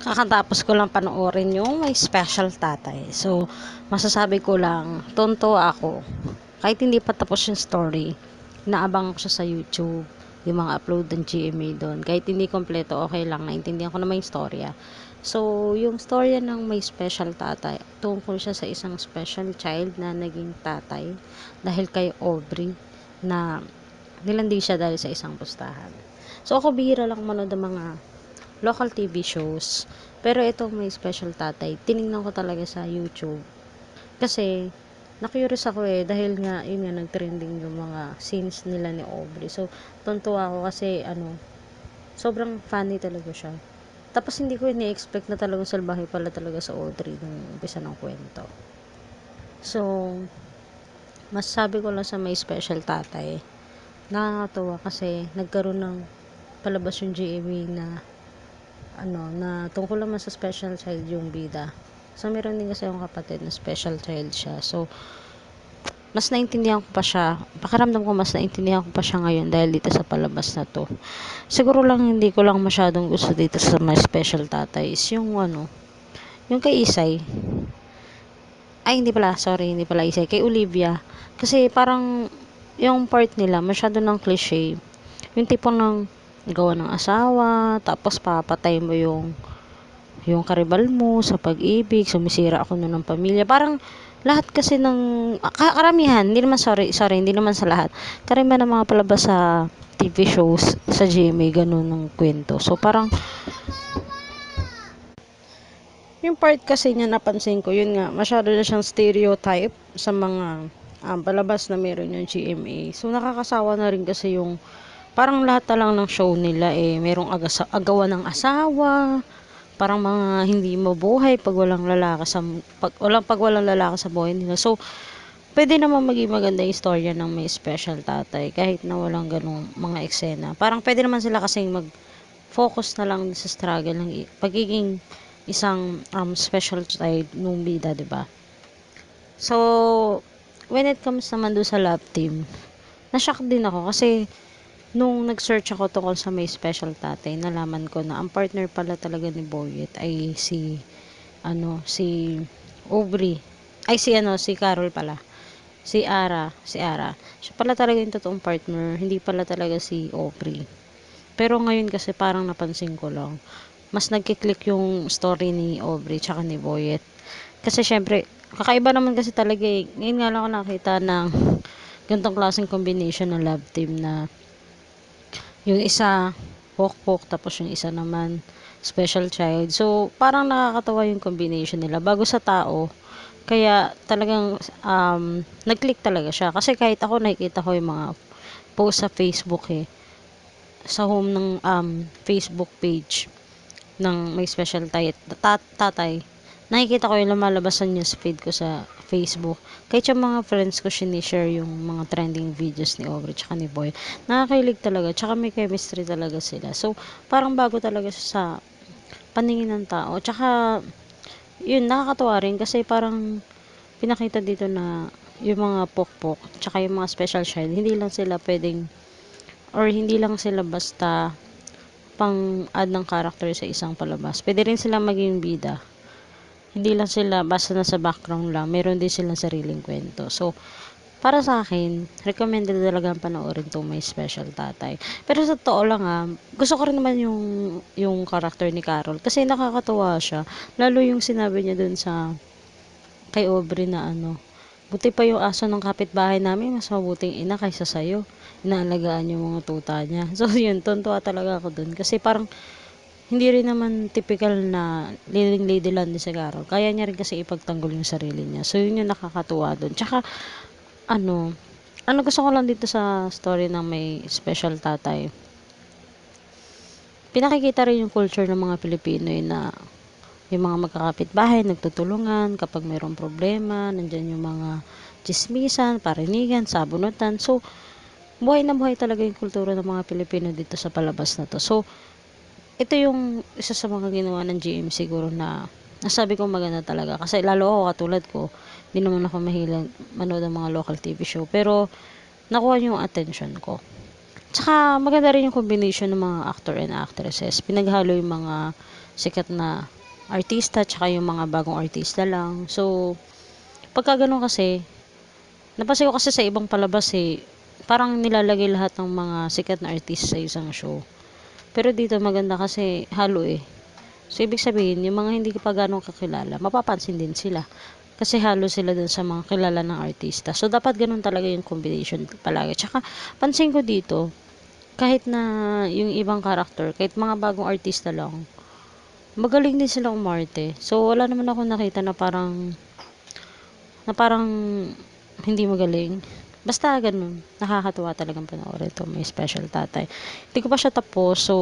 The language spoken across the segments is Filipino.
Kakatapos ko lang panoorin yung may special tatay. So, masasabi ko lang, tonto ako. Kahit hindi pa tapos yung story, naabang ko siya sa YouTube, yung mga upload ng GMA doon. Kahit hindi kompleto, okay lang, naintindihan ko naman yung storya. So, yung storya ng may special tatay, tungkol siya sa isang special child na naging tatay dahil kay Aubrey na nilandi siya dahil sa isang pustahan. So, ako bihira lang manood ng mga local TV shows. Pero itong may special tatay, tiningnan ko talaga sa YouTube. Kasi, na-curious ako dahil nga, yun nga, nag-trending yung mga scenes nila ni Aubrey. So, tuntua ako kasi, sobrang funny talaga siya. Tapos, hindi ko ini-expect na talagang salbahe pala talaga sa Audrey nung umpisa ng kwento. So, masasabi ko lang sa may special tatay, nakakatuwa kasi nagkaroon ng palabas yung GMA na tungkol naman sa special child yung bida. So, meron din kasi yung kapatid na special child siya. So, mas naintindihan ko pa siya. Pakiramdam ko mas naintindihan ko pa siya ngayon dahil dito sa palabas na to. Siguro lang hindi ko lang masyadong gusto dito sa my special tatay is yung kay Isay. Ay, hindi pala. Sorry, hindi pala Isay. Kay Olivia. Kasi parang yung part nila masyado ng cliche. Yung tipong ng gawa ng asawa, tapos papatay mo yung karibal mo sa pag-ibig, sumisira ako nun ng pamilya. Parang lahat kasi ng karamihan, hindi naman sorry, hindi naman sa lahat. Karamihan ng mga palabas sa TV shows sa GMA ganun ng kwento. So parang yung part kasi niya napansin ko, yun nga, masyado na siyang stereotype sa mga palabas na meron yung GMA. So nakakasawa na rin kasi yung parang lahat na lang ng show nila merong agawan ng asawa, parang mga hindi mabuhay pag walang lalaki sa buhay nila. So, pwede naman maging maganda yung istorya ng may special tatay kahit na walang ganung mga eksena. Parang pwede naman sila kasing mag-focus na lang sa struggle ng pagiging isang special child nung bida, 'di ba? So, when it comes naman do sa love team, na-shock din ako kasi nung nag-search ako tungkol sa may special tatay, nalaman ko na ang partner pala talaga ni Boyet ay si Aubrey. Ay, si Carol pala. Si Ara. Siya pala talaga yung totoong partner, hindi pala talaga si Aubrey. Pero ngayon kasi parang napansin ko lang, mas nagkiklik yung story ni Aubrey tsaka ni Boyet. Kasi syempre, kakaiba naman kasi talaga Ngayon nga lang ako nakita ng ganitong klaseng combination ng love team na yung isa pokpok tapos yung isa naman special child. So, parang nakakatawa yung combination nila bago sa tao. Kaya talagang nag-click talaga siya. Kasi kahit ako nakikita ko yung mga post sa Facebook sa home ng Facebook page ng may special tatay. Nakikita ko yung lumalabas sa newsfeed ko sa Facebook. Kahit yung mga friends ko sinishare yung mga trending videos ni Aubrey tsaka ni Boy. Nakakailig talaga. Tsaka may chemistry talaga sila. So, parang bago talaga siya sa paningin ng tao. Tsaka, yun, nakakatuwa rin kasi parang pinakita dito na yung mga pokpok tsaka yung mga special child, hindi lang sila pwedeng or hindi lang sila basta pang-add ng character sa isang palabas. Pwede rin sila maging bida. Hindi lang sila basta nasa background lang. Meron din silang sariling kwento. So, para sa akin, recommended talaga panoorin tong may special tatay. Pero sa totoo lang gusto ko rin naman yung character ni Carol kasi nakakatuwa siya. Lalo yung sinabi niya dun sa kay Aubrey na buti pa yung aso ng kapitbahay namin, mas mabuting ina kaysa sa'yo. Inaalagaan yung mga tuta niya. So, yun, tuntua talaga ako dun. Kasi parang, hindi rin naman typical na leading lady lang din si Carol. Kaya niya rin kasi ipagtanggol yung sarili niya. So, yun yung nakakatuwa dun. Tsaka, ano, gusto ko lang dito sa story ng may special tatay. Pinakikita rin yung culture ng mga Pilipino na yung mga magkakapit-bahay, nagtutulungan kapag mayroong problema, nandyan yung mga chismisan, parinigan, sabunutan. So, buhay na buhay talaga yung kultura ng mga Pilipino dito sa palabas na to. So, ito yung isa sa mga ginawa ng GM siguro na nasabi ko maganda talaga. Kasi lalo ako katulad ko, hindi naman ako mahilig manood ng mga local TV show. Pero, nakuha yung attention ko. Tsaka, maganda rin yung combination ng mga actor and actresses. Pinaghalo yung mga sikat na artista, tsaka yung mga bagong artista lang. So, pagka ganun kasi, napansin ko kasi sa ibang palabas parang nilalagay lahat ng mga sikat na artist sa isang show. Pero dito maganda kasi halo So, ibig sabihin, yung mga hindi pa ganong kakilala, mapapansin din sila. Kasi halo sila dun sa mga kilala ng artista. So, dapat ganun talaga yung combination palagi. Tsaka, pansin ko dito, kahit na yung ibang karakter, kahit mga bagong artista lang, magaling din silang umarte. So, wala naman ako nakita na parang hindi magaling. Basta ganun, nakakatuwa talagang panoorin to. May special tatay. Hindi ko pa siya tapos, so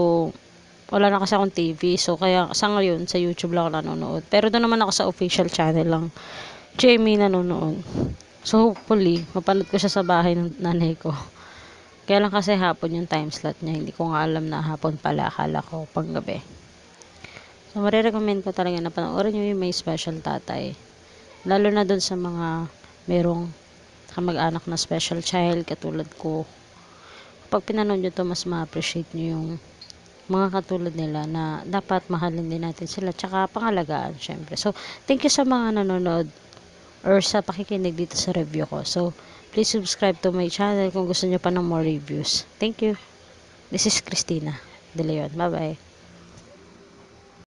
wala na kasi akong TV. So, kaya sa ngayon, sa YouTube lang ako nanonood. Pero doon naman ako sa official channel lang. Jamie nanonood. So, hopefully, mapanood ko siya sa bahay ng nanay ko. Kaya lang kasi hapon yung time slot niya. Hindi ko nga alam na hapon pala. Akala ko panggabi. So, marirecommend ko talaga na panoorin nyo yung may special tatay. Lalo na dun sa mga merong kamag-anak na special child katulad ko. Pag pinanood nyo to, mas ma-appreciate nyo yung mga katulad nila na dapat mahalin din natin sila tsaka pangalagaan syempre. So, thank you sa mga nanonood or sa pakikinig dito sa review ko. So, please subscribe to my channel kung gusto nyo pa ng more reviews. Thank you. This is Christina De Leon. Bye-bye.